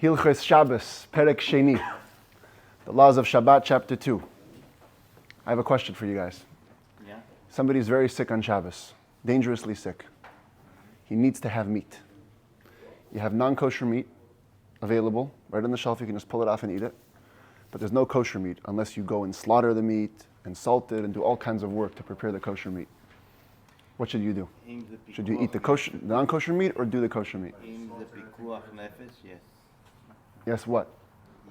Hilchos Shabbos, Perek Sheni, the laws of Shabbat, chapter 2. I have a question for you guys. Yeah. Somebody's very sick on Shabbos, dangerously sick. He needs to have meat. You have non-kosher meat available, right on the shelf, you can just pull it off and eat it. But there's no kosher meat unless you go and slaughter the meat and salt it and do all kinds of work to prepare the kosher meat. What should you do? Should you eat the non-kosher meat or do the kosher meat? In the pikuach nefesh, yes. Yes, what?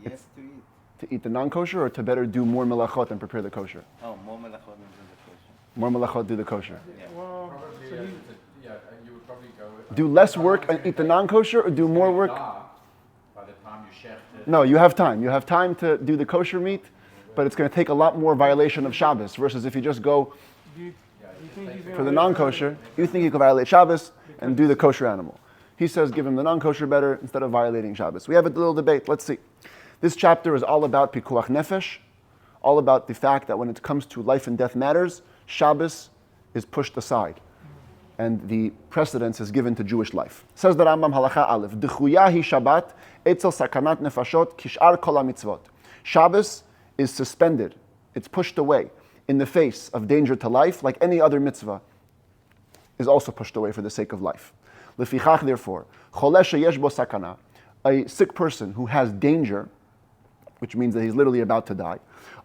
Yes, to eat. To eat the non-kosher or to better do more melachot and prepare the kosher? Oh, more melachot than the kosher. More melachot, do the kosher. Yeah. Probably, you would probably go with... Do less work and eat the non-kosher or do more work? By the time you shecht it. No, you have time. You have time to do the kosher meat, but it's going to take a lot more violation of Shabbos versus if you just go for the non-kosher, you think you can violate Shabbos and do the kosher animal. He says give him the non-kosher better instead of violating Shabbos. We have a little debate. Let's see. This chapter is all about pikuach nefesh, all about the fact that when it comes to life and death matters, Shabbos is pushed aside, and the precedence is given to Jewish life. Says the Rambam halacha aleph, D'chuya hi Shabbat etzel sakanat nefashot kishar kol mitzvot. Shabbos is suspended, it's pushed away in the face of danger to life, like any other mitzvah is also pushed away for the sake of life. Lefichach, therefore, chole sheyesh bo sakana, a sick person who has danger, which means that he's literally about to die,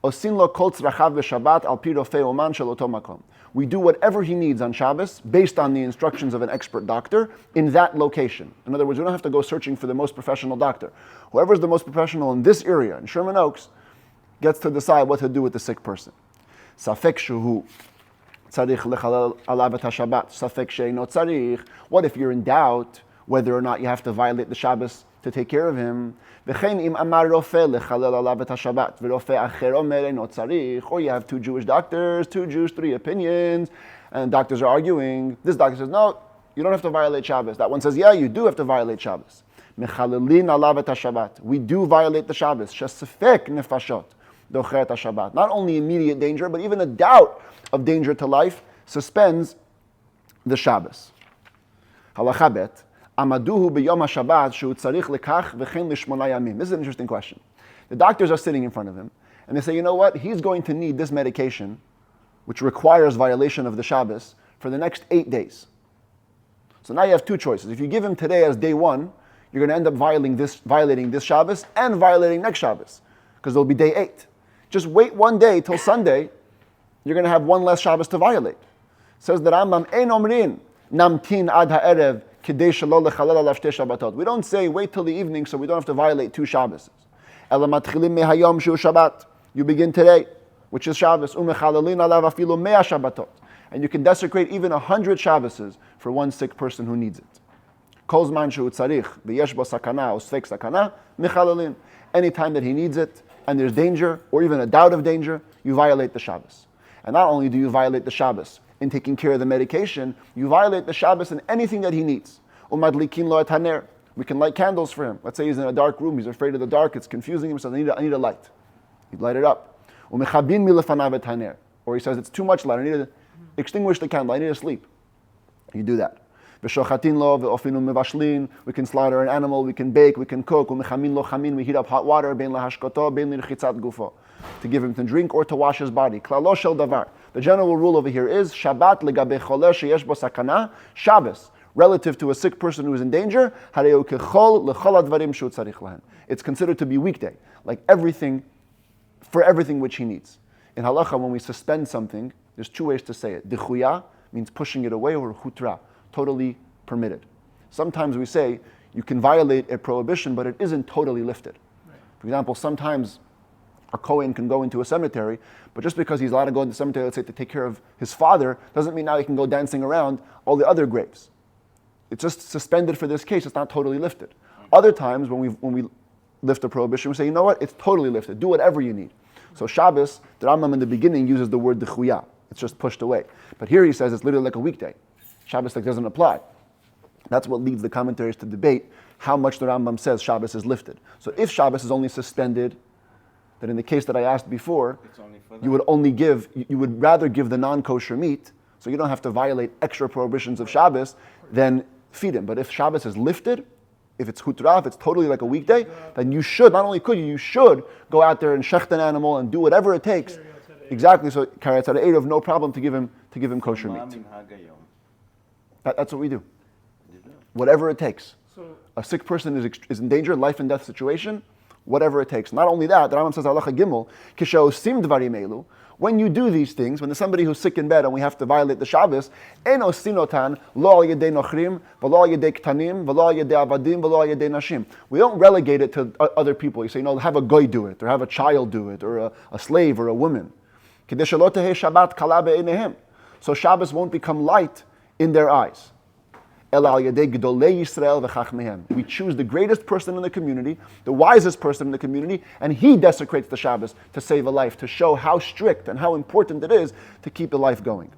osin lo kol tzrachav b'Shabbat al pi rofei oman shel oto makom. We do whatever he needs on Shabbos based on the instructions of an expert doctor in that location. In other words, we don't have to go searching for the most professional doctor. Whoever's the most professional in this area, in Sherman Oaks, gets to decide what to do with the sick person. Safek shuhu tzarich lechalel alav et haShabbat. Safek she'eino tzarich. What if you're in doubt whether or not you have to violate the Shabbos to take care of him? V'chein im amar rofeh lechalel alav et haShabbat v'rofeh acher omer eino tzarich. Or you have two Jewish doctors, two Jews, three opinions, and doctors are arguing. This doctor says, no, you don't have to violate Shabbos. That one says, yeah, you do have to violate Shabbos. Mechalelin alav et haShabbat. We do violate the Shabbos. Shesafek nefashot. Not only immediate danger, but even a doubt of danger to life suspends the Shabbos. Halacha bet, amaduhu b'yom haShabbat shu tzarich lekach v'chein lishmona yamim. This is an interesting question. The doctors are sitting in front of him, and they say, you know what? He's going to need this medication, which requires violation of the Shabbos, for the next 8 days. So now you have two choices. If you give him today as day one, you're going to end up violating this Shabbos and violating next Shabbos, because there'll be day 8. Just wait one day till Sunday, you're going to have one less Shabbos to violate. Says the Rambam, Ein omrin namtin ad ha'erev kidei shelo lechalel alav shtei Shabbatot. We don't say wait till the evening so we don't have to violate 2 Shabbos. Ela matchilim mehayom shu Shabbat. You begin today, which is Shabbos. Umechalelin alav afilu mea Shabbatot. And you can desecrate even 100 Shabboses for one sick person who needs it. Kol zman shu tzarich v'yesh bo sakana o sfek sakana mechalelin. Anytime that he needs it, and there's danger, or even a doubt of danger, you violate the Shabbos. And not only do you violate the Shabbos in taking care of the medication, you violate the Shabbos in anything that he needs. Umadlikin lo et haner. We can light candles for him. Let's say he's in a dark room, he's afraid of the dark, it's confusing him, so I need a light. You light it up. Umechabin milefanav et haner. Or he says, it's too much light, I need to extinguish the candle, I need to sleep. You do that. V'shochatin lo ve'ofinu mevashlin. We can slaughter an animal, we can bake, we can cook. U'mechamin lo chamin. We heat up hot water. Ben lahashkoto, ben lirchitzat gufo. To give him to drink or to wash his body. Klalo shel davar. The general rule over here is Shabbat legabe choler sheyesh bo sakana. Shabbos, relative to a sick person who is in danger, hareu kechol lechol advarim shu tzarich lahem. It's considered to be weekday, like everything, for everything which he needs. In halacha, when we suspend something, there's 2 ways to say it. D'chuya means pushing it away, or hutra, totally permitted. Sometimes we say you can violate a prohibition, but it isn't totally lifted. Right. For example, sometimes a Kohen can go into a cemetery, but just because he's allowed to go into the cemetery, let's say to take care of his father, doesn't mean now he can go dancing around all the other graves. It's just suspended for this case, it's not totally lifted. Other times when we lift a prohibition, we say, you know what, it's totally lifted, do whatever you need. So Shabbos, the Rambam in the beginning uses the word d'chuya, it's just pushed away. But here he says it's literally like a weekday. Shabbos doesn't apply. That's what leads the commentaries to debate how much the Rambam says Shabbos is lifted. So if Shabbos is only suspended, then in the case that I asked before, you would rather give the non-kosher meat, so you don't have to violate extra prohibitions of Shabbos, than feed him. But if Shabbos is lifted, if it's hutra, if it's totally like a weekday, then you should, not only could you should go out there and shecht an animal and do whatever it takes. Exactly, so carry outside of Erev, no problem to give him kosher meat. That's what we do. Whatever it takes. A sick person is in danger, life and death situation, whatever it takes. Not only that, the Rambam says, Halacha Gimel, Kishaosim Dvarim Elu, when you do these things, when there's somebody who's sick in bed and we have to violate the Shabbos, Eno Sinotan, Lo al Yedei Nochrim, V'lo al Yedei Ktanim, V'lo al Yedei Avadim, V'lo al Yedei Nashim. We don't relegate it to other people. You say, have a goy do it, or have a child do it, or a slave, or a woman. Kedei shelo tehei Shabbat kala be'eineihem. So Shabbos won't become light in their eyes. We choose the greatest person in the community, the wisest person in the community, and he desecrates the Shabbos to save a life, to show how strict and how important it is to keep the life going.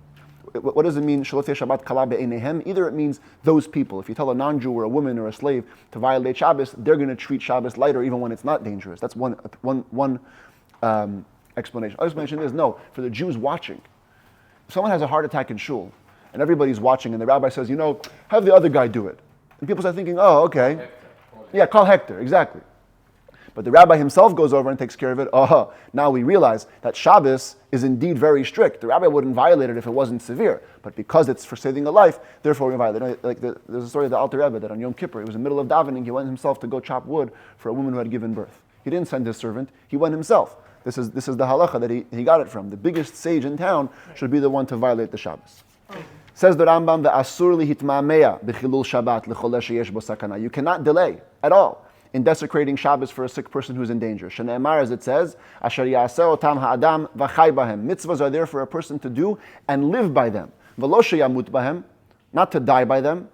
What does it mean? Either it means those people. If you tell a non-Jew or a woman or a slave to violate Shabbos, they're going to treat Shabbos lighter even when it's not dangerous. That's one explanation. Other explanation is no, for the Jews watching. If someone has a heart attack in shul, and everybody's watching, and the rabbi says, have the other guy do it. And people start thinking, oh, okay. Yeah, call Hector, exactly. But the rabbi himself goes over and takes care of it. Oh, now we realize that Shabbos is indeed very strict. The rabbi wouldn't violate it if it wasn't severe. But because it's for saving a life, therefore we violate it. Like there's a story of the Alter Rebbe that on Yom Kippur, he was in the middle of davening, he went himself to go chop wood for a woman who had given birth. He didn't send his servant, he went himself. This is the halacha that he got it from. The biggest sage in town should be the one to violate the Shabbos. Says the Rambam, "Ve'asur lihitma'amea b'chilul Shabbat l'choleh sheyesh bo sakana." You cannot delay at all in desecrating Shabbos for a sick person who's in danger. Shne'emar, as it says, "Asher ya'aseh otam ha'adam v'chai bahem." Mitzvahs are there for a person to do and live by them. V'lo sheyamut bahem, not to die by them.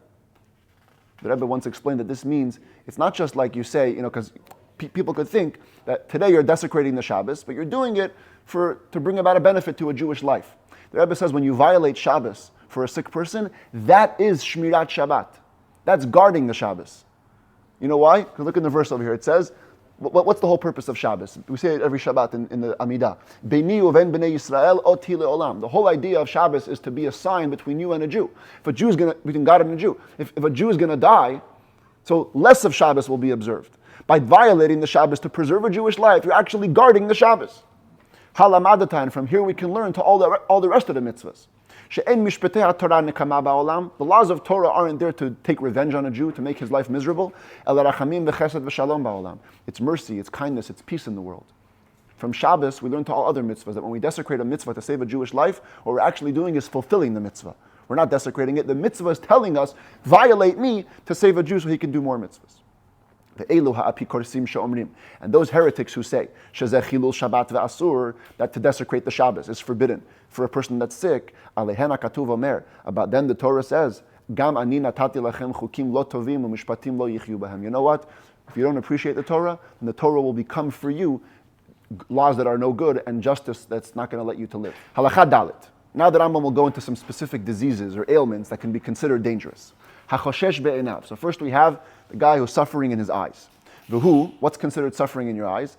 The Rebbe once explained that this means it's not just like you say, because people could think that today you're desecrating the Shabbos, but you're doing it to bring about a benefit to a Jewish life. The Rebbe says when you violate Shabbos for a sick person, that is Shmirat Shabbat. That's guarding the Shabbos. You know why? Because look in the verse over here. It says, what's the whole purpose of Shabbos? We say it every Shabbat in the Amidah. Beini uven b'nei Yisrael oti le'olam. The whole idea of Shabbos is to be a sign between you and a Jew. Between God and a Jew. If a Jew is going to die, so less of Shabbos will be observed. By violating the Shabbos to preserve a Jewish life, you're actually guarding the Shabbos. Halamadatan, from here we can learn to all the rest of the mitzvahs. The laws of Torah aren't there to take revenge on a Jew, to make his life miserable. It's mercy, it's kindness, it's peace in the world. From Shabbos, we learn to all other mitzvahs that when we desecrate a mitzvah to save a Jewish life, what we're actually doing is fulfilling the mitzvah. We're not desecrating it. The mitzvah is telling us, violate me to save a Jew so he can do more mitzvahs. And those heretics who say that to desecrate the Shabbos is forbidden for a person that's sick, about them the Torah says, you know what? If you don't appreciate the Torah, then the Torah will become for you laws that are no good and justice that's not going to let you to live. Halakha Dalit. Now that Rambam will go into some specific diseases or ailments that can be considered dangerous. So first we have the guy who's suffering in his eyes. What's considered suffering in your eyes?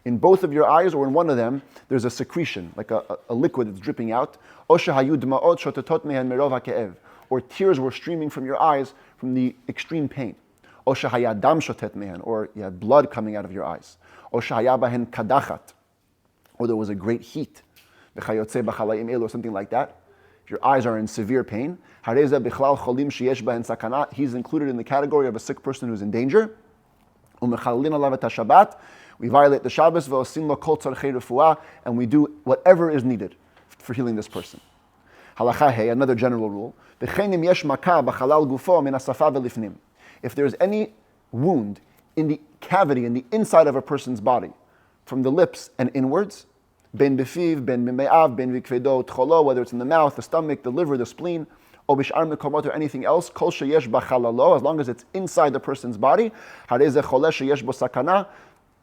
In both of your eyes or in one of them, there's a secretion, like a liquid that's dripping out. Or tears were streaming from your eyes from the extreme pain. Or you had blood coming out of your eyes. Or there was a great heat. Or something like that. If your eyes are in severe pain, he's included in the category of a sick person who's in danger. We violate the Shabbos, and we do whatever is needed for healing this person. Another general rule. If there's any wound in the cavity, in the inside of a person's body, from the lips and inwards, ben befiv, ben bime'av, ben vikvedo, tcholo, whether it's in the mouth, the stomach, the liver, the spleen, or bishar mekomot, or anything else, kol sheyesh b'chalalo, as long as it's inside the person's body, harei ze chole sheyesh bo sakana,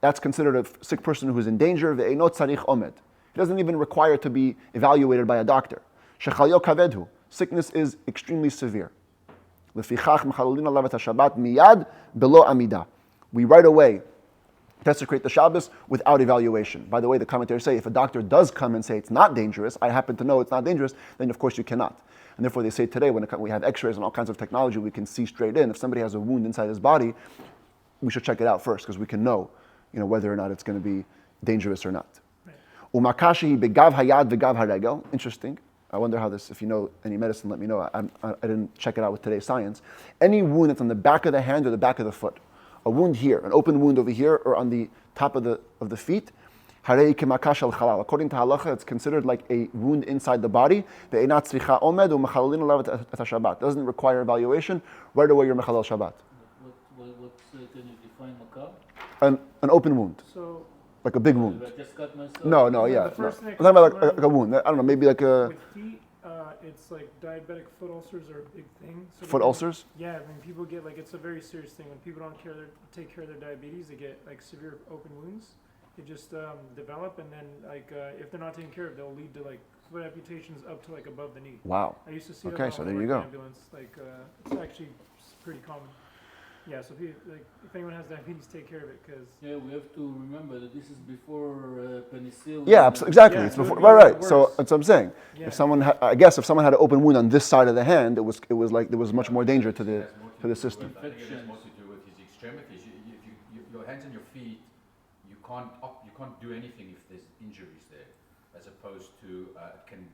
that's considered a sick person who is in danger, ve'eino tzarich omed. He doesn't even require to be evaluated by a doctor. Shechalyo kavedhu, sickness is extremely severe. Lefichach mechalolin alav et hashabat miyad belo amida. We right away desecrate the Shabbos without evaluation. By the way, the commentators say if a doctor does come and say it's not dangerous, I happen to know it's not dangerous, then of course you cannot. And therefore they say today when we have x-rays and all kinds of technology, we can see straight in. If somebody has a wound inside his body, we should check it out first because we can know, whether or not it's going to be dangerous or not. Umakashi begav hayad vegav haregel. Interesting. I wonder how this, if you know any medicine, let me know. I didn't check it out with today's science. Any wound that's on the back of the hand or the back of the foot, a wound here, an open wound over here, or on the top of the feet, harei kemakash al chalal. According to halacha, it's considered like a wound inside the body. Ve'enat tzricha omed u'mechalelin alav et Shabbat. Doesn't require evaluation. Right away, you're mechalel Shabbat. Can you define makar? An open wound. So, Like a big wound. I just cut myself. No, Yeah, yeah. the first thing I'm talking about like a wound. I don't know, maybe like a With feet, it's like diabetic foot ulcers are a big thing. So foot ulcers. Yeah, when people get it's a very serious thing. When people don't take care of their diabetes, they get severe open wounds. They just develop, and then if they're not taken care of, they'll lead to foot amputations up to above the knee. Wow. I used to see Okay, that so on there the you go. ambulance. It's actually pretty common. Yeah, so if anyone has diabetes, take care of it because. Yeah, we have to remember that this is before penicillin. Yeah, exactly. Yeah, It's it would before. be Right. worse. So that's what I'm saying. Yeah. If someone, I guess, if someone had an open wound on this side of the hand, it was like there was much more danger to the system. I think it has more to do with his extremities. Your hands and your feet, you can't do anything if there's injuries there, as opposed to it can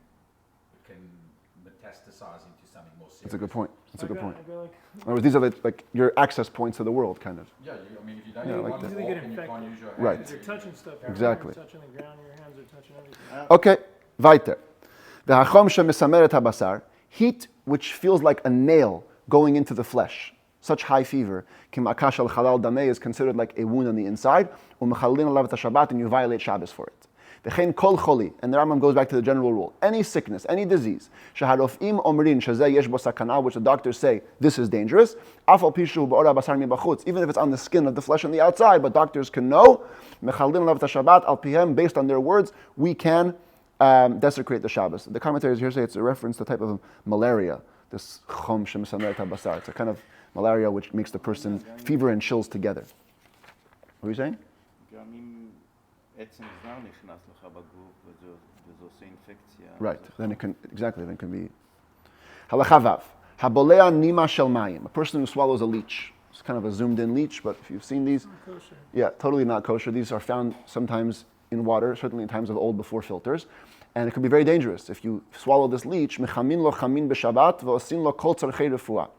metastasize into something more serious. That's a good point. That's a good point. I feel In other words, these are your access points to the world, kind of. Yeah, if you don't Yeah, you like can't that. walk Easily get and you can't infected. use your Right. hands. You're touching stuff. Exactly. You're touching the ground. Your hands are touching everything. Okay, weiter. V'hachom shemesameret habasar, heat which feels like a nail going into the flesh. Such high fever, kimakash al chalal dameh, is considered like a wound on the inside. Umechalin alav et Shabbat, and you violate Shabbos for it. V'chein kol choli, and the Rambam goes back to the general rule. Any sickness, any disease, sheharofim omrin shezeh yesh bo sakana, which the doctors say this is dangerous. Afal pishu ba'ora basar mibachutz, even if it's on the skin of the flesh on the outside, but doctors can know. Mechalin alav et Shabbat al pihem, based on their words, we can desecrate the Shabbos. The commentators here say it's a reference to the type of malaria. This chom shemesameret habasar. It's a kind of malaria which makes the person fever and chills together. What are you saying? גם אם עצם זר נכנס לך בגוף וזה עושה אינפקציה. Right. Then it can be. Halacha vav. Habolea nima shel mayim. A person who swallows a leech. It's kind of a zoomed in leech, but if you've seen these, Kosher. yeah, totally not kosher. These are found sometimes in water, certainly in times of old before filters. And it can be very dangerous. If you swallow this leech, mechamin lo chamin b'shabbat v'osin lo kol tzarchei refuah.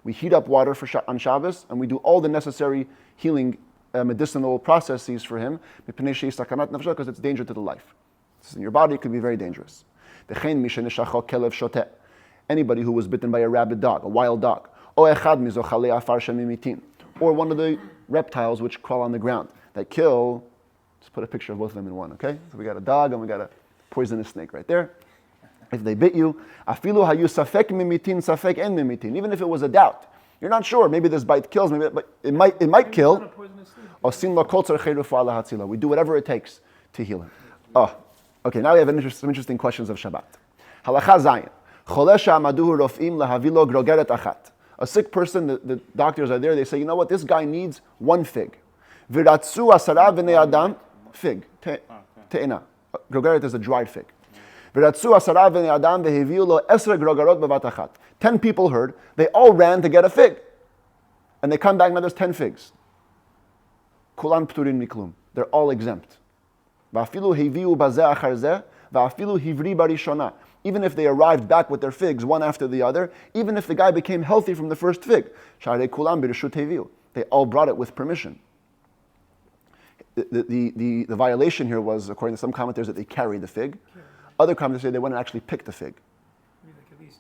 We heat up water on Shabbos, and we do all the necessary healing medicinal processes for him, because it's danger to the life. It's in your body, it could be very dangerous. Anybody who was bitten by a rabid dog, a wild dog, or one of the reptiles which crawl on the ground that kill. Let's put a picture of both of them in one, okay? So we got a dog and we got a poisonous snake right there. If they bit you, afilu hayu safek mimitin safek en mimitin. Even if it was a doubt, you're not sure. Maybe this bite kills, but it might kill. Osin lo kol tzarchei refuah lahatzila. We do whatever it takes to heal him. Oh, okay. Now we have some interesting questions of Shabbat. Halacha zayin. Choleh she'amaduhu rofim lahavilo grogeret achat. A sick person, the doctors are there. They say, you know what? This guy needs one fig. Viratzu asara v'nei adam fig te'ena. Grogeret is a dried fig. 10 people heard, they all ran to get a fig. And they come back, now there's 10 figs. Kulan pturin miklum. They're all exempt. Even if they arrived back with their figs, one after the other, even if the guy became healthy from the first fig, they all brought it with permission. The violation here was, according to some commentators, that they carried the fig. Other commentators say they went and actually picked the fig.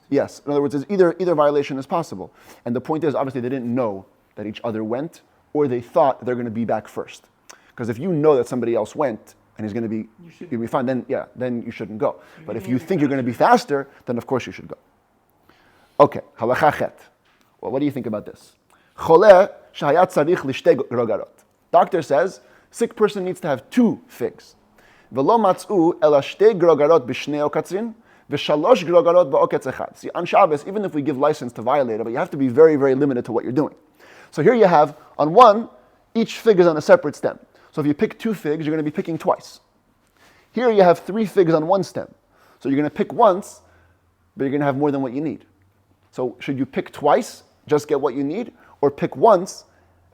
Yes, in other words, either violation is possible. And the point is, obviously, they didn't know that each other went, or they thought they're going to be back first. Because if you know that somebody else went and he's going to be, you'll be fine, then you shouldn't go. But if you think you're going to be faster, then of course you should go. Okay, halacha chet. Well, what do you think about this? Choleh shehayat tzarich lishtei grogarot. Doctor says, sick person needs to have 2 figs. V'lo matz'u ela shtei grogarot b'shnei okatzrin, v'shalosh grogarot ba'oketz echad. See, on Shabbos, even if we give license to violate it, but you have to be very, very limited to what you're doing. So here you have, on one, each fig is on a separate stem. So if you pick 2 figs, you're going to be picking twice. Here you have 3 figs on one stem. So you're going to pick once, but you're going to have more than what you need. So should you pick twice, just get what you need, or pick once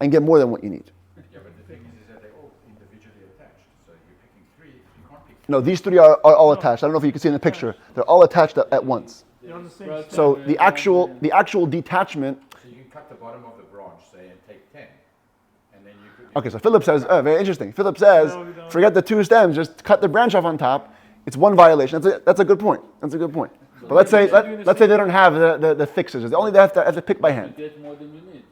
and get more than what you need? Yeah, but the thing is that they're all individually attached. So you're picking 3. You can't pick 3. No, these 3 are all attached. I don't know if you can see in the picture. They're all attached at once. They're on the same Right. stem. So the actual detachment. So you can cut the bottom of the branch, say, and take 10. And then you could... Okay, so Philip says, very interesting. Philip says, No, we don't. forget the 2 stems, just cut the branch off on top. It's one violation. That's a good point. That's a good point. But let's say they don't have the thick scissors. They have to pick by hand. You get more than you need.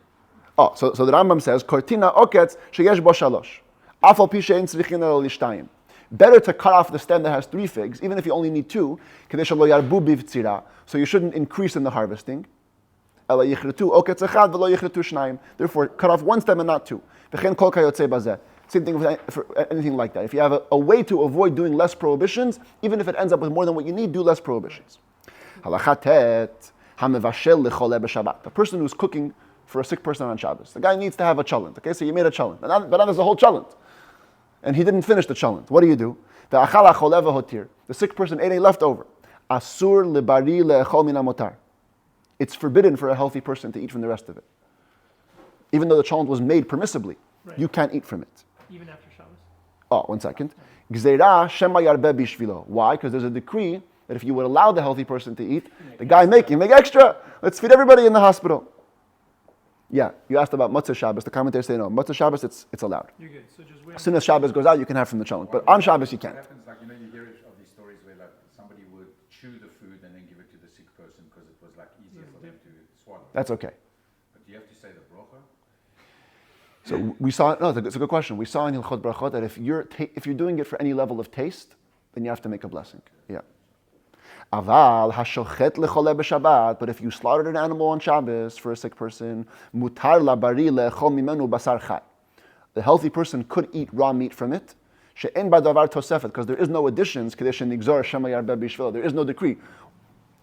Oh, so the Rambam says, Kortina oketz sheyesh bo shalosh. Afal pi she'en tzrichin elo lishtayim. Better to cut off the stem that has 3 figs, even if you only need 2, kedei shelo yarbu bivtzira, so you shouldn't increase in the harvesting. Ela yichretu oketz echad velo yichretu shnayim. Therefore, cut off 1 stem and not 2. V'chen kol kayotze bazeh. Same thing for anything like that. If you have a way to avoid doing less prohibitions, even if it ends up with more than what you need, do less prohibitions. Halacha tet hamevashel lecholeh b'Shabbat. The person who's cooking for a sick person on Shabbos. The guy needs to have a chalent. Okay, so you made a chalent, but now there's a whole chalent, and he didn't finish the chalent. What do? The sick person ate a leftover. Asur lebari le'echol min hamotar. It's forbidden for a healthy person to eat from the rest of it, even though the chalent was made permissibly. Right. You can't eat from it. Even after Shabbos. Oh, 1 second. Gzeira shema yarbe bishvilo. Why? Because there's a decree that if you would allow the healthy person to eat, the guy make extra. Let's feed everybody in the hospital. Yeah, you asked about Matzah Shabbos. The commentators say no. Matzah Shabbos, it's allowed. You're good. So just wait. As soon as Shabbos goes out, you can have from the chalent. But on Shabbos, you can't. What happens, like, you hear of these stories where, like, somebody would chew the food and then give it to the sick person because it was, like, easier for them to swallow. That's okay. But do you have to say the bracha? So we saw, no, it's a good question. We saw in Hilchot Brachot that if you're doing it for any level of taste, then you have to make a blessing. Yeah. Aval hashochet lecholeh b'Shabbat. But if you slaughtered an animal on Shabbos for a sick person, mutar labari le'echol mimenu basar chai. The healthy person could eat raw meat from it. She'en badavar tosefet, because there is no additions. Kadesh nigzor shema yarbeh bishvil. There is no decree.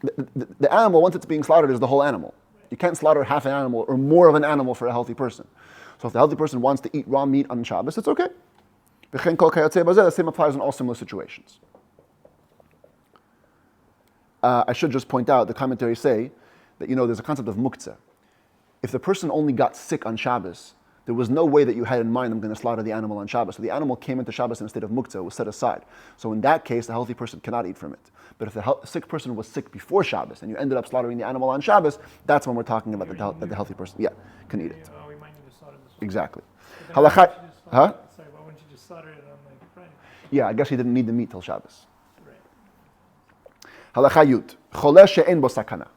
The animal, once it's being slaughtered, is the whole animal. You can't slaughter half an animal or more of an animal for a healthy person. So if the healthy person wants to eat raw meat on Shabbos, it's okay. The same applies in all similar situations. I should just point out, the commentaries say that, there's a concept of muktzah. If the person only got sick on Shabbos, there was no way that you had in mind, I'm going to slaughter the animal on Shabbos. So the animal came into Shabbos in a state of muktzah, it was set aside. So in that case, the healthy person cannot eat from it. But if the sick person was sick before Shabbos and you ended up slaughtering the animal on Shabbos, that's when we're talking about that the healthy person, can eat it. We might need to slaughter this one. Exactly. But then why Halakha, wouldn't you just huh? Sorry, why wouldn't you just slaughter it on like Friday? Yeah, I guess he didn't need the meat till Shabbos. Right. Halakha yut. Choleh she'en bo sakana.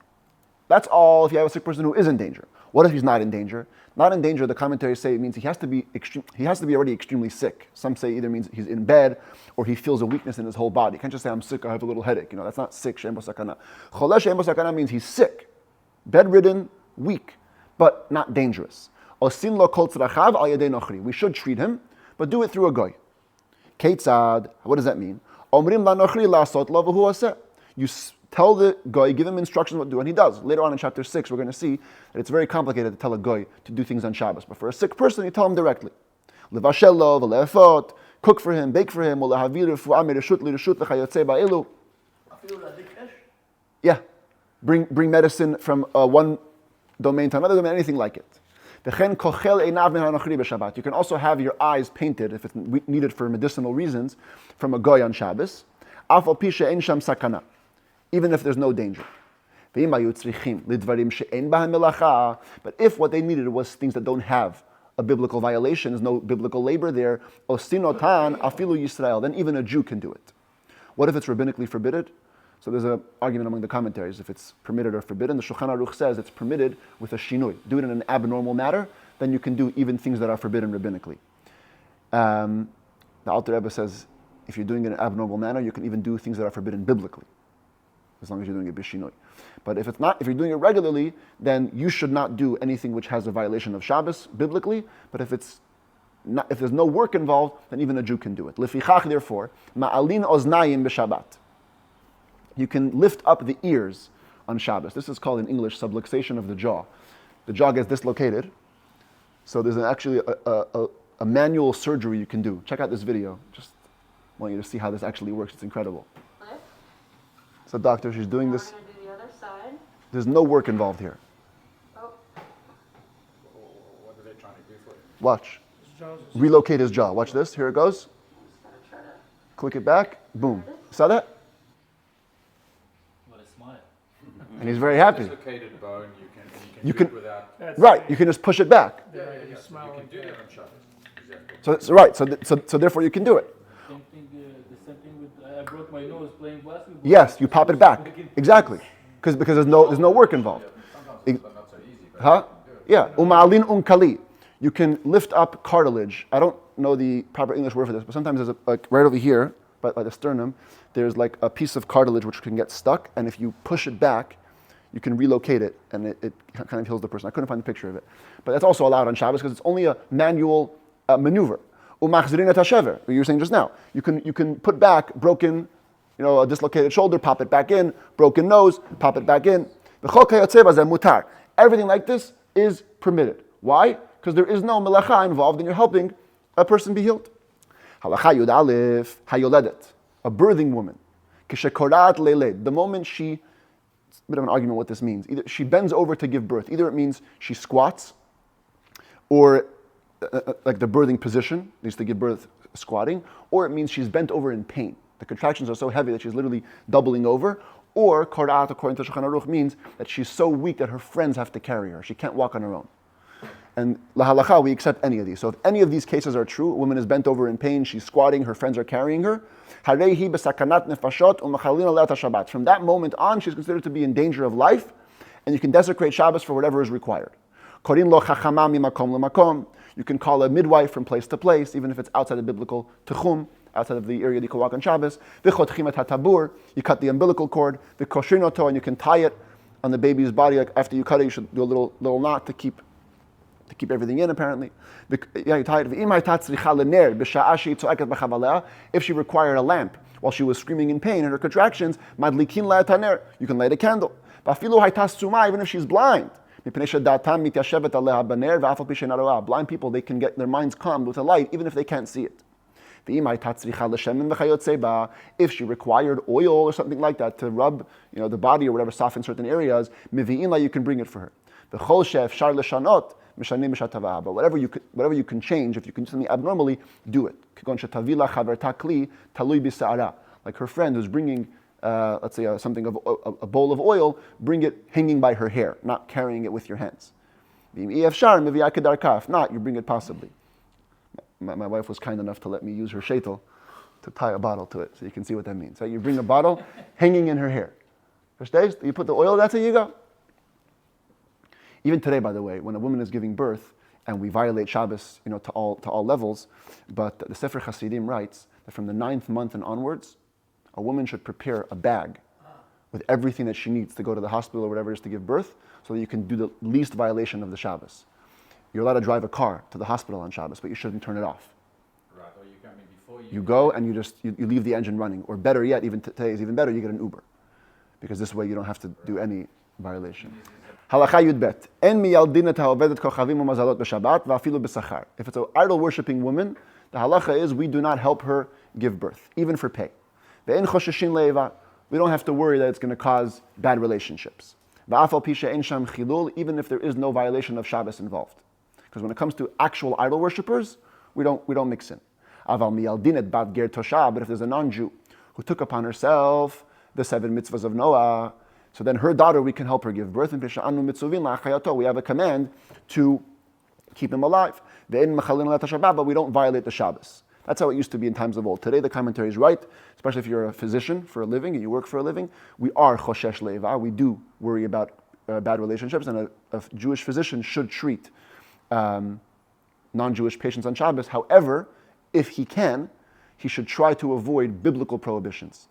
That's all if you have a sick person who is in danger. What if he's not in danger? Not in danger, the commentaries say it means he has to be already extremely sick. Some say either means he's in bed or he feels a weakness in his whole body. You can't just say, I'm sick, I have a little headache. That's not sick, she'en bo sakana. Choleh she'en bo sakana means he's sick, bedridden, weak, but not dangerous. Osin lo kol tzrachav al yedei nochri. We should treat him, but do it through a goy. Ketzad, what does that mean? Omrim la nochri lasot lo v'hu aseh. You tell the goy, give him instructions what to do, and he does. Later on in chapter 6, we're going to see that it's very complicated to tell a goy to do things on Shabbos. But for a sick person, you tell him directly. Levashel lo v'le'efot, cook for him, bake for him, u'lehavir refuah mireshut lireshut v'chayotzei ba'elu. Yeah, bring medicine from one domain to another domain, anything like it. You can also have your eyes painted, if it's needed for medicinal reasons, from a goy on Shabbos. Even if there's no danger. But if what they needed was things that don't have a biblical violation, there's no biblical labor there, then even a Jew can do it. What if it's rabbinically forbidden? So there's an argument among the commentaries if it's permitted or forbidden. The Shulchan Aruch says it's permitted with a shinui. Do it in an abnormal manner, then you can do even things that are forbidden rabbinically. The Alter Rebbe says if you're doing it in an abnormal manner, you can even do things that are forbidden biblically, as long as you're doing it b'shinui. But if you're doing it regularly, then you should not do anything which has a violation of Shabbos biblically. But if there's no work involved, then even a Jew can do it. Lefichach, therefore, ma'alin oznayim b'Shabbat. You can lift up the ears on Shabbos. This is called in English subluxation of the jaw. The jaw gets dislocated, so there's actually a a manual surgery you can do. Check out this video. Just want you to see how this actually works. It's incredible. Lift. So doctor, she's doing Now this. we're going to do the other side. There's no work involved here. Oh, What are they trying to do for you? Watch. His jaws are Relocate his jaw. Watch this. Here it goes. just going to try to. Click it back. Boom. Saw that? What a smile. And he's very happy. Dislocated bone, You do can- it without. That's Right. You can just push it back. Yeah, Yeah, you so smile you can like do that. that on Shabbos. Exactly. So it's right. So therefore you can do it. Same thing, the same thing with, I broke my nose playing basketball. Yes. You pop it back. Exactly. Because there's no work involved. Sometimes Ex- it's not so easy, but Huh? Yeah. Uma'alin unkali. You can lift up cartilage. I don't know the proper English word for this, but sometimes there's like right over here, by the sternum, there's like a piece of cartilage which can get stuck, and if you push it back, you can relocate it, and it kind of heals the person. I couldn't find the picture of it. But that's also allowed on Shabbos because it's only a manual maneuver. Umachzirin et hashever, what you were saying just now. You can put back broken, a dislocated shoulder, pop it back in, broken nose, pop it back in. V'chol kayotzeh bazeh mutar. Everything like this is permitted. Why? Because there is no melacha involved in you're helping a person be healed. Halacha Yud Aleph, hayoledet, a birthing woman. Kishekorat leiled, the moment she, it's a bit of an argument what this means. Either she bends over to give birth. Either it means she squats, or like the birthing position, needs to give birth squatting, or it means she's bent over in pain. The contractions are so heavy that she's literally doubling over. Or korat, according to Shulchan Aruch, means that she's so weak that her friends have to carry her. She can't walk on her own. And lahalacha, we accept any of these. So if any of these cases are true, a woman is bent over in pain, she's squatting, her friends are carrying her. Harehi besakanat nefashot umachalin alat Shabbat. From that moment on, she's considered to be in danger of life, and you can desecrate Shabbos for whatever is required. Korin lo chachama mimakom lemakom. You can call a midwife from place to place, even if it's outside the biblical techum, outside of the area that you can walk on Shabbos. V'chotchim et hatabur. You cut the umbilical cord. V'koshrin and you can tie it on the baby's body. Like after you cut it, you should do a little knot to keep everything in, apparently. You tie it. If she required a lamp while she was screaming in pain and her contractions, you can light a candle. Even if she's blind. Blind people, they can get their minds calmed with a light, even if they can't see it. If she required oil or something like that to rub the body or whatever, soften certain areas, you can bring it for her. But whatever you can change, if you can do something abnormally, do it. Like her friend who's bringing, let's say something of a bowl of oil, bring it hanging by her hair, not carrying it with your hands. If not, you bring it possibly. My wife was kind enough to let me use her shaitel to tie a bottle to it, so you can see what that means. So you bring a bottle hanging in her hair. Verstehst? You put the oil, that's how you go. Even today, by the way, when a woman is giving birth, and we violate Shabbos, to all levels, but the Sefer Hasidim writes that from the 9th month and onwards, a woman should prepare a bag with everything that she needs to go to the hospital or whatever it is to give birth, so that you can do the least violation of the Shabbos. You're allowed to drive a car to the hospital on Shabbos, but you shouldn't turn it off. Right, or you can, before You go and you leave the engine running, or better yet, even today is even better, you get an Uber, because this way you don't have to do any violation. Halacha Yud Bet. En miyaldin et ha'ovedet kochavim u'mazalot b'Shabbat va'afilu b'sachar. If it's an idol-worshipping woman, the halacha is we do not help her give birth, even for pay. Ve'en chosheshin le'eva. We don't have to worry that it's going to cause bad relationships. Va'afal pi she'en sham chilul, even if there is no violation of Shabbos involved. Because when it comes to actual idol worshippers, we don't mix in. Aval miyaldin et bat ger tosha. But if there's a non-Jew who took upon herself the 7 mitzvahs of Noah, so then her daughter, we can help her give birth. We have a command to keep him alive. But we don't violate the Shabbos. That's how it used to be in times of old. Today the commentary is right, especially if you're a physician for a living and you work for a living. We are choshesh le'eva. We do worry about bad relationships, and a Jewish physician should treat non-Jewish patients on Shabbos. However, if he can, he should try to avoid biblical prohibitions.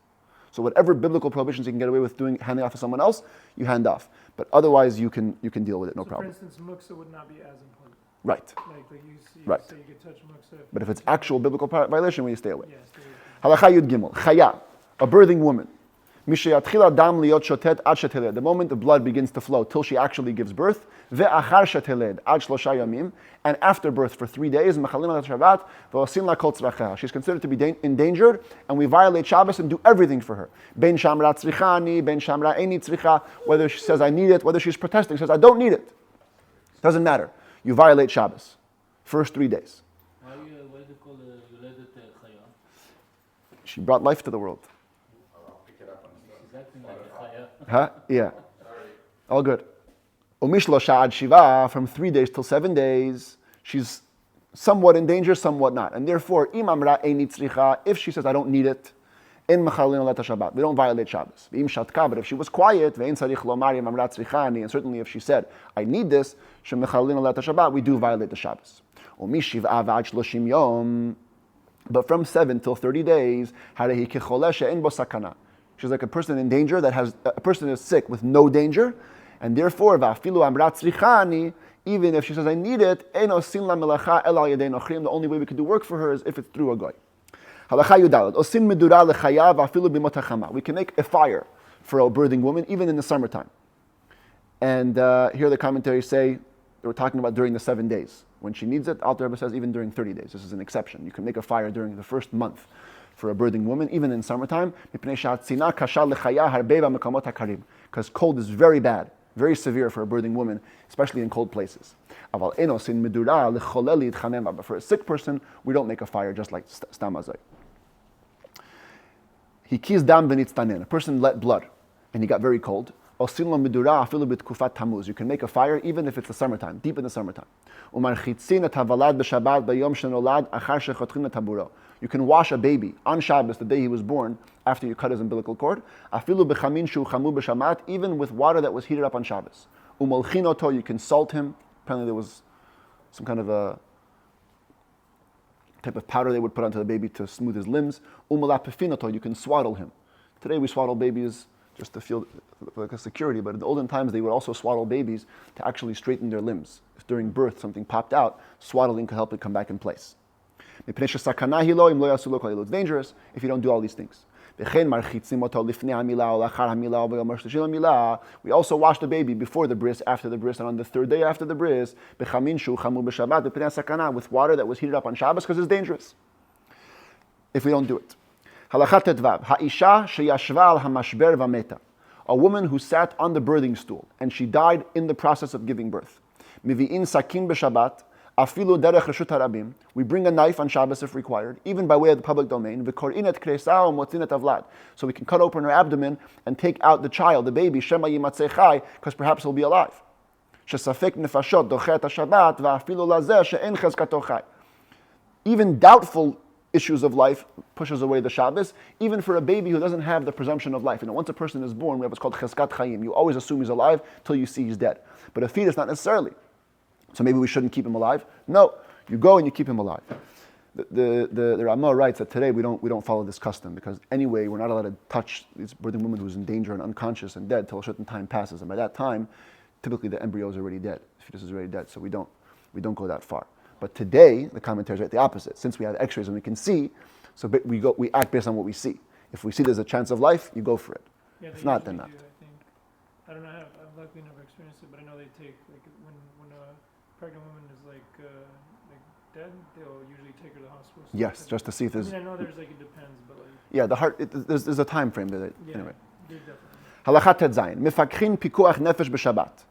So whatever biblical prohibitions you can get away with handing off to someone else, you hand off. But otherwise, you can deal with it, no problem. For instance, muksa would not be as important. Right. Like you Right. say you could touch muksa. But if it's actual biblical violation, we stay away. Yes. There you go. Halacha Yud Gimel. Chaya, a birthing woman. Mishayatchila dam liot shotet ad sheteled. The moment the blood begins to flow till she actually gives birth. Ve'achar sheteled ad shlosha yamim. And after birth for 3 days, mechalin al Shabbat v'osim la kol tzracheha. She's considered to be endangered, and we violate Shabbos and do everything for her. Ben shamra tzrichani, ben shamra eini tzricha. Whether she says I need it, whether she's protesting, says I don't need it. Doesn't matter. You violate Shabbos. First 3 days. Why do you call violated chaya? She brought life to the world. She's acting like a chaya. Huh? Yeah. All good. Umishlo ad shiva, from 3 days till 7 days, she's somewhat in danger, somewhat not. And therefore, imamra eini tzricha, if she says I don't need it, in mechalin al Shabbat, we don't violate Shabbos. V'im shatka, but if she was quiet, ve'in tzarich lomar imamra tzrichani, and certainly if she said I need this, shemechalin al Shabbat, we do violate the Shabbos. Umishiv'a v'ad shloshim yom, but from 7 till 30 days, harehi kecholeh she'en bo sakana. She's like a person in danger that has, a person is sick with no danger, and therefore, va'afilu amra tzrichani, even if she says I need it, eno sin la melacha el al yadei nochrim, the only way we can do work for her is if it's through a goy. Halacha Yudalad, osin medura lechaya va'afilu b'mot hachama. We can make a fire for a birthing woman even in the summertime. And here the commentaries say, they were talking about during the 7 days. When she needs it, Alter Rebbe says even during 30 days. This is an exception. You can make a fire during the first month for a birthing woman, even in summertime. Because cold is very bad, very severe for a birthing woman, especially in cold places. But for a sick person, we don't make a fire just like stam hazay. He kis dam b'nitztanen. A person let blood, and he got very cold. You can make a fire even if it's the summertime, deep in the summertime. You can wash a baby on Shabbos, the day he was born, after you cut his umbilical cord, even with water that was heated up on Shabbos. You can salt him. Apparently there was some kind of a type of powder they would put onto the baby to smooth his limbs. You can swaddle him. Today we swaddle babies just to feel like a security, but in the olden times they would also swaddle babies to actually straighten their limbs. If during birth something popped out, swaddling could help it come back in place. It's dangerous if you don't do all these things. We also wash the baby before the bris, after the bris, and on the third day after the bris, with water that was heated up on Shabbos because it's dangerous if we don't do it. A woman who sat on the birthing stool and she died in the process of giving birth. We bring a knife on Shabbos if required, even by way of the public domain. So we can cut open her abdomen and take out the child, the baby, because perhaps he'll be alive. Even doubtful issues of life pushes away the Shabbos, even for a baby who doesn't have the presumption of life. Once a person is born, we have what's called cheskat chayim. You always assume he's alive till you see he's dead. But a fetus, not necessarily. So maybe we shouldn't keep him alive. No, you go and you keep him alive. The Rambam writes that today we don't follow this custom because anyway we're not allowed to touch this birthing woman who's in danger and unconscious and dead till a certain time passes, and by that time, typically the embryo is already dead. The fetus is already dead, so we don't go that far. But today the commentaries write the opposite. Since we have X-rays and we can see, so we act based on what we see. If we see there's a chance of life, you go for it. Yeah, if not, then not. I don't know. I've luckily never experienced it, but I know they take when a pregnant woman is dead, they'll usually take her to the hospital. So Yes, just to see if there's. I know there's it depends, but Yeah, the heart. There's a time frame that. Yeah, Anyway. definitely. Halachat Tet Zayin. Mifakhin pikuach nefesh b'Shabbat.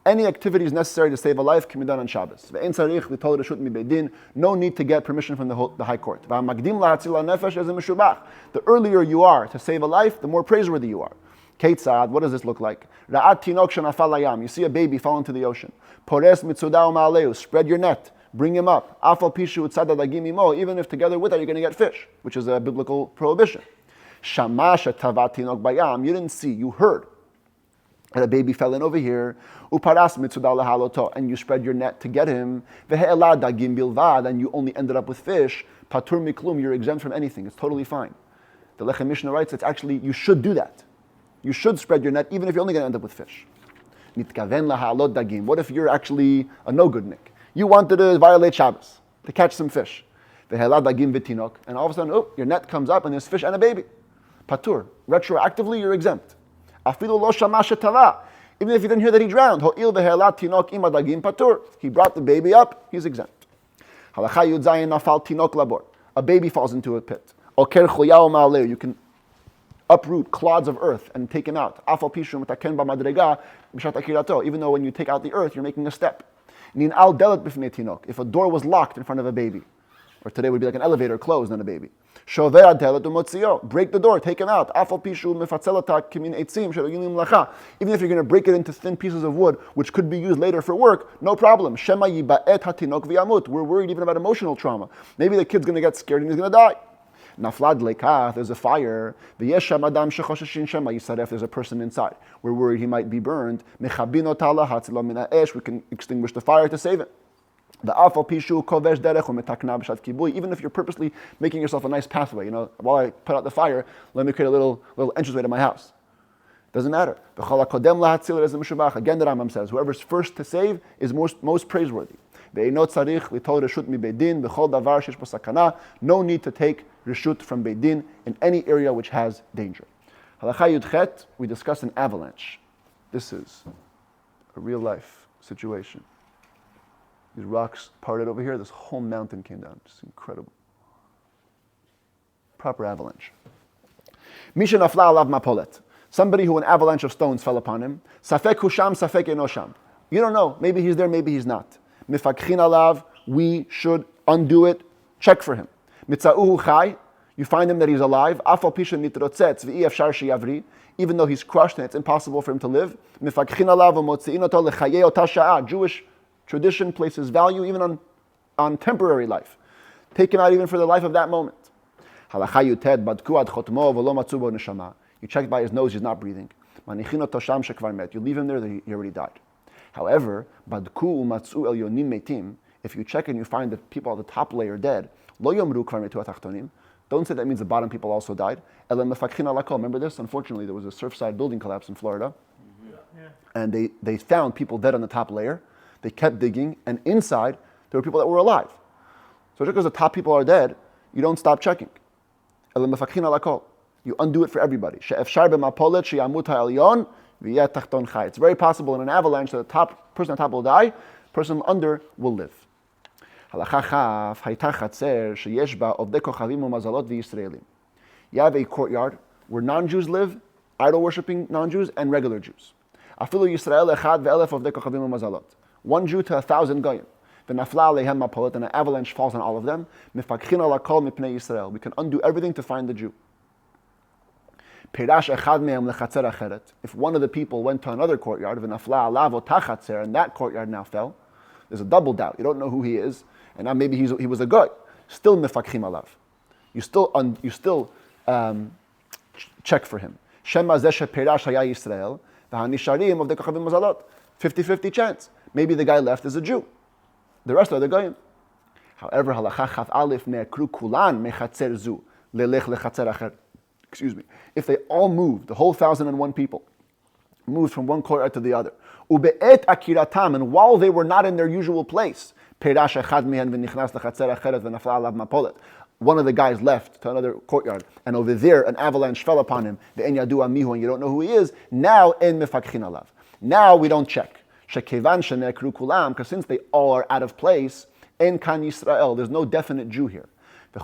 Any activities necessary to save a life can be done on Shabbos. Ve'en tzarich l'tol reshut mibeidin. No need to get permission from the High Court. Va'magdim lahatzil nefesh ez meshubach. The earlier you are to save a life, the more praiseworthy you are. Keitzad, what does this look like? Ra'at tinok shenafal layam. You see a baby fall into the ocean. Pores mitzudah u'ma'aleu. Spread your net. Bring him up. Afal pishu utzada dagim imo. Even if together with that you're going to get fish, which is a biblical prohibition. Shamash tavat tinok bayam. You didn't see, you heard that a baby fell in over here. Uparas mitzudah lahaloto. And you spread your net to get him. Ve'e'ela dagim bilvad. And you only ended up with fish. Patur miklum. You're exempt from anything. It's totally fine. The Lechem Mishnah writes, it's actually, you should do that. You should spread your net even if you're only going to end up with fish. Mitkaven lahalot dagim. What if you're actually a no-good Nick? You wanted to violate Shabbos, to catch some fish. Ve'ela dagim v'tinok. And all of a sudden, your net comes up and there's fish and a baby. patur. Retroactively, you're exempt. Afilu lo shama shetala. Even if you didn't hear that he drowned, ho'il ve'helat tinok im adagim patur. He brought the baby up, he's exempt. Halacha yud zayin nafal tinok labor. A baby falls into a pit. Oker choyao ma'aleu. You can uproot clods of earth and take him out. Afal pishum taken b'madrega b'shat akirato. Even though when you take out the earth, you're making a step. Nin al delet b'fnei tinok. If a door was locked in front of a baby, or today would be like an elevator closed on a baby. Shovei delet umotzio. Break the door, take him out. Afal pishu mefatzelata kimin eitzim she'oyilim lacha. Even if you're going to break it into thin pieces of wood, which could be used later for work, no problem. Shema yiba'et hatinok v'yamut. We're worried even about emotional trauma. Maybe the kid's going to get scared and he's going to die. Naflad lekach, there's a fire. V'yesham adam shechosheshin shema yisaref, there's a person inside. We're worried he might be burned. Mechabino ta'ala hatzilo min ha'esh, we can extinguish the fire to save him. The afal pishu kovesh derech u'metakna b'shat kibui. Even if you're purposely making yourself a nice pathway, while I put out the fire, let me create a little entranceway to my house. Doesn't matter. Again, the Rambam says, whoever's first to save is most praiseworthy. No need to take reshut from beidin in any area which has danger. Halacha Yudchet, we discuss an avalanche. This is a real life situation. These rocks parted over here, this whole mountain came down. Just incredible. Proper avalanche. Misha nafla alav mapolet. Somebody who an avalanche of stones fell upon him. Safek husham, safek enosham. You don't know. Maybe he's there, maybe he's not. Mifakhin alav, we should undo it, check for him. Mitza'uhu chai, you find him that he's alive. Afal pisha nitrotzetz v'i efshar sheyavri, even though he's crushed and it's impossible for him to live. Mifakhin alav v'motzi'in oto lechaye ota sha'a. Jewish tradition places value even on temporary life. Take him out even for the life of that moment. Halacha yuted badku ad chotmo v'lo matzu bo neshama. You check by his nose, he's not breathing. Manichin oto sham shekvar met. You leave him there, he already died. However, badku umatzu el yonim metim. If you check and you find that people at the top layer dead, lo yomru kvar metu atachtonim. Don't say that means the bottom people also died. Elam mefakhin alakol. Remember this? Unfortunately, there was a Surfside building collapse in Florida, and they found people dead on the top layer. They kept digging, and inside there were people that were alive. So just because the top people are dead, you don't stop checking. Elam mefakhin alakol. You undo it for everybody. She'efshar b'mapolet she'yamut ha'elyon. It's very possible in an avalanche that the person on top will die, person under will live. You have a courtyard where non-Jews live, idol-worshipping non-Jews, and regular Jews. 1 Jew to 1,000 goyim. And an avalanche falls on all of them. We can undo everything to find the Jew. If one of the people went to another courtyard, and that courtyard now fell, there's a double doubt. You don't know who he is, and now maybe he was a guy. Still mifakchim alav. You still check for him. 50-50 chance. Maybe the guy left is a Jew. The rest are the goyim. However, halacha chaf alif me'akru kulan mechatzer zu lelech lechatzer acher. Excuse me. If they all moved, the whole 1,001 people moved from one courtyard to the other, ube'et akiratam, and while they were not in their usual place, one of the guys left to another courtyard, and over there an avalanche fell upon him, and you don't know who he is, now en mefakchin alav. Now we don't check. Because since they all are out of place, en kan Yisrael, there's no definite Jew here. And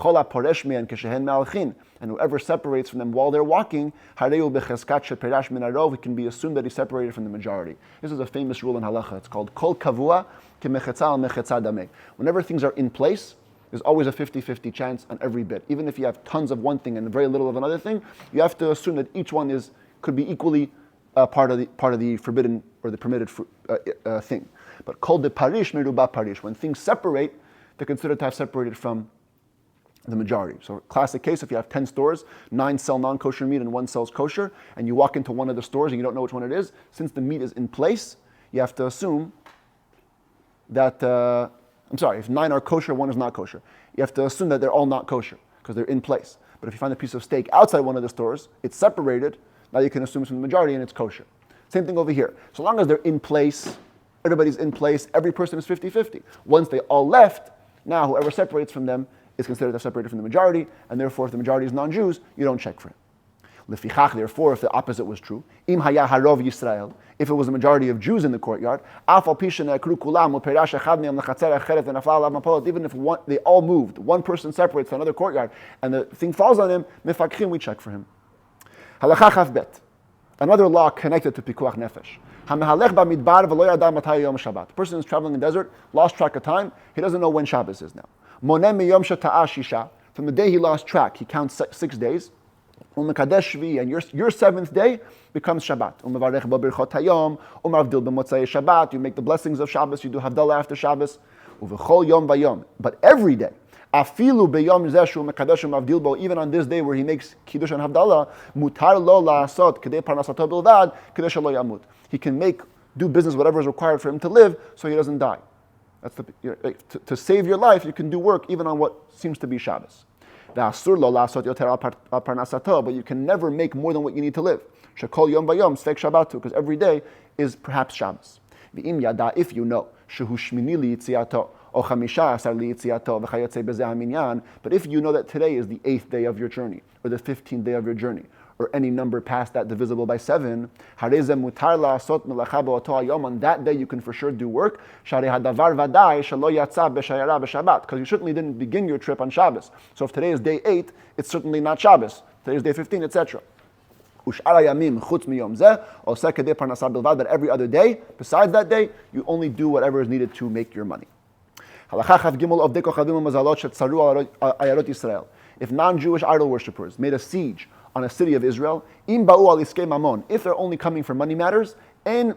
whoever separates from them while they're walking, it can be assumed that he separated from the majority. This is a famous rule in halacha. It's called kol kavua kemechetza al mechetza dameh. Whenever things are in place, there's always a 50-50 chance on every bit. Even if you have tons of one thing and very little of another thing, you have to assume that each one could be equally part of the forbidden or the permitted thing. But kol de parish meruba parish. When things separate, they're considered to have separated from the majority. So classic case, if you have 10 stores, 9 sell non-kosher meat and 1 sells kosher, and you walk into one of the stores and you don't know which one it is, since the meat is in place, you have to assume that, if 9 are kosher, 1 is not kosher. You have to assume that they're all not kosher, because they're in place. But if you find a piece of steak outside one of the stores, it's separated, now you can assume it's from the majority and it's kosher. Same thing over here. So long as they're in place, everybody's in place, every person is 50-50. Once they all left, now whoever separates from them is considered to have separated from the majority, and therefore if the majority is non-Jews, you don't check for him. Lefichach, therefore, if the opposite was true, im haya harov Yisrael, if it was a majority of Jews in the courtyard, even if they all moved, one person separates to another courtyard, and the thing falls on him, mifakchim, we check for him. Halacha chaf bet. Another law connected to pikuach nefesh. The person is traveling in the desert, lost track of time, he doesn't know when Shabbos is now. From the day he lost track, he counts 6 days. And your seventh day becomes Shabbat. You make the blessings of Shabbos, you do Havdalah after Shabbos. But every day, even on this day where he makes Kiddush and Havdalah, he can do business, whatever is required for him to live, so he doesn't die. That's to save your life, you can do work even on what seems to be Shabbos. But you can never make more than what you need to live. Because every day is perhaps Shabbos. If you know, but if you know that today is the 8th day of your journey, or the 15th day of your journey, or any number past that divisible by 7, on that day you can for sure do work, because you certainly didn't begin your trip on Shabbos. So if today is day 8, it's certainly not Shabbos. Today is day 15, etc. But every other day, besides that day, you only do whatever is needed to make your money. If non-Jewish idol worshippers made a siege on a city of Israel, if they're only coming for money matters, we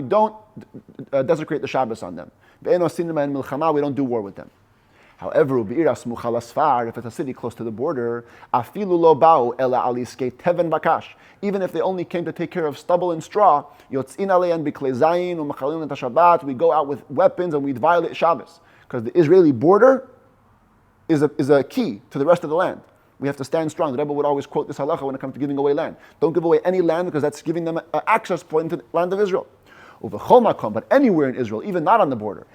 don't desecrate the Shabbos on them. We don't do war with them. However, if it's a city close to the border, even if they only came to take care of stubble and straw, we go out with weapons and we violate Shabbos. Because the Israeli border is a key to the rest of the land. We have to stand strong. The Rebbe would always quote this halacha when it comes to giving away land. Don't give away any land because that's giving them an access point to the land of Israel. But anywhere in Israel, even not on the border,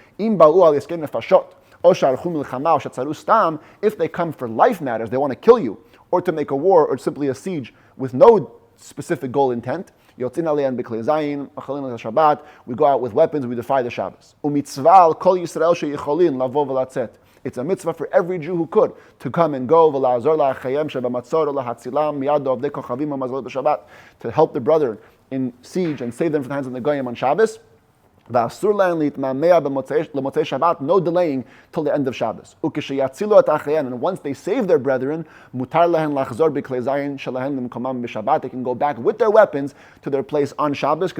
if they come for life matters, they want to kill you, or to make a war, or simply a siege with no specific goal intent, we go out with weapons, we defy the Shabbos. It's a mitzvah for every Jew who could to come and go to help the brother in siege and save them from the hands of the Goyim on Shabbos. No delaying till the end of Shabbos. And once they save their brethren, they can go back with their weapons to their place on Shabbos,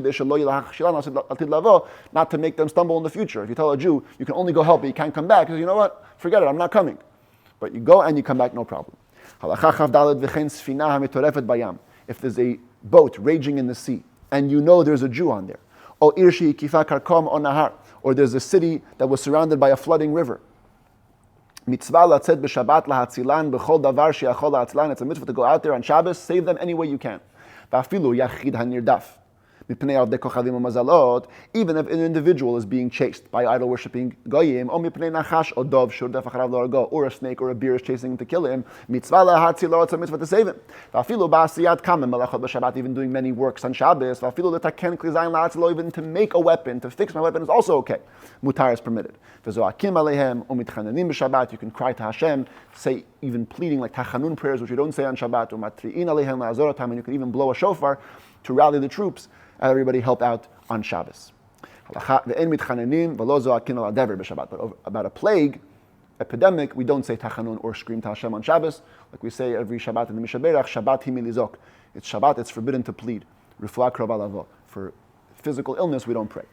not to make them stumble in the future. If you tell a Jew, you can only go help, but you can't come back, because you know what? Forget it, I'm not coming. But you go and you come back, no problem. If there's a boat raging in the sea, and you know there's a Jew on there, or there's a city that was surrounded by a flooding river. It's a mitzvah to go out there on Shabbos, save them any way you can. Even if an individual is being chased by idol-worshipping goyim, or a snake or a bear is chasing him to kill him, it's a mitzvah to save him. Even doing many works on Shabbos, even to make a weapon, to fix my weapon is also okay. Mutar is permitted. You can cry to Hashem, say even pleading like tachanun prayers, which you don't say on Shabbat, and you can even blow a shofar to rally the troops. Everybody help out on Shabbos. But about a plague, epidemic, we don't say tachanun or scream to Hashem on Shabbos, like we say every Shabbat in the Mishneh Torah, Shabbat himilizok. It's Shabbat, it's forbidden to plead. For physical illness, we don't pray.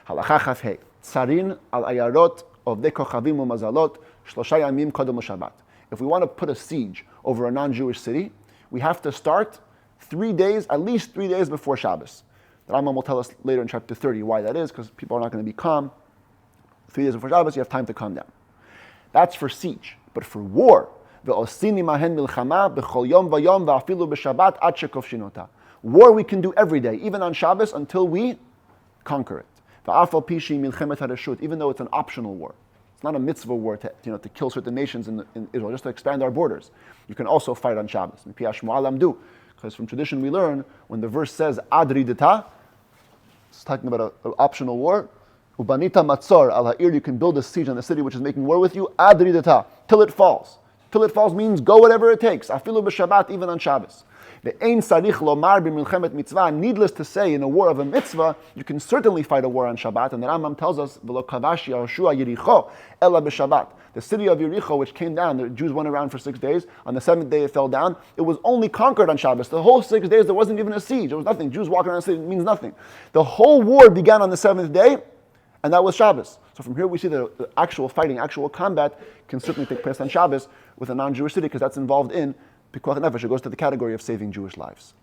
Halacha chaf hei. Tsarin al ayarot of de kochavim umazalot shlosha yamim kodem Shabbat. If we want to put a siege over a non-Jewish city, we have to start 3 days, at least 3 days before Shabbos. The Rambam will tell us later in chapter 30 why that is, because people are not going to be calm. 3 days before Shabbos, you have time to calm down. That's for siege. But for war, war we can do every day, even on Shabbos, until we conquer it. Even though it's an optional war. It's not a mitzvah war to kill certain nations in Israel, just to expand our borders. You can also fight on Shabbos. Because from tradition we learn, when the verse says adri dita, it's talking about an optional war. Ubanita matzor al ha'ir, you can build a siege on the city which is making war with you. Adri dita, till it falls. Till it falls means go whatever it takes. Afilu b'Shabbat, even on Shabbos. Ve'ein sarich lomar b'milchemet mitzvah. Needless to say, in a war of a mitzvah, you can certainly fight a war on Shabbat. And the Rambam tells us, v'lo kavash Yahushua Yericho ela b'Shabbat. The city of Yericho, which came down, the Jews went around for 6 days. On the 7th day, it fell down. It was only conquered on Shabbos. The whole 6 days, there wasn't even a siege. There was nothing. Jews walking around the city means nothing. The whole war began on the 7th day, and that was Shabbos. So from here we see that the actual fighting, actual combat can certainly take place on Shabbos with a non-Jewish city, because that's involved in Pikuach Nefesh. It goes to the category of saving Jewish lives.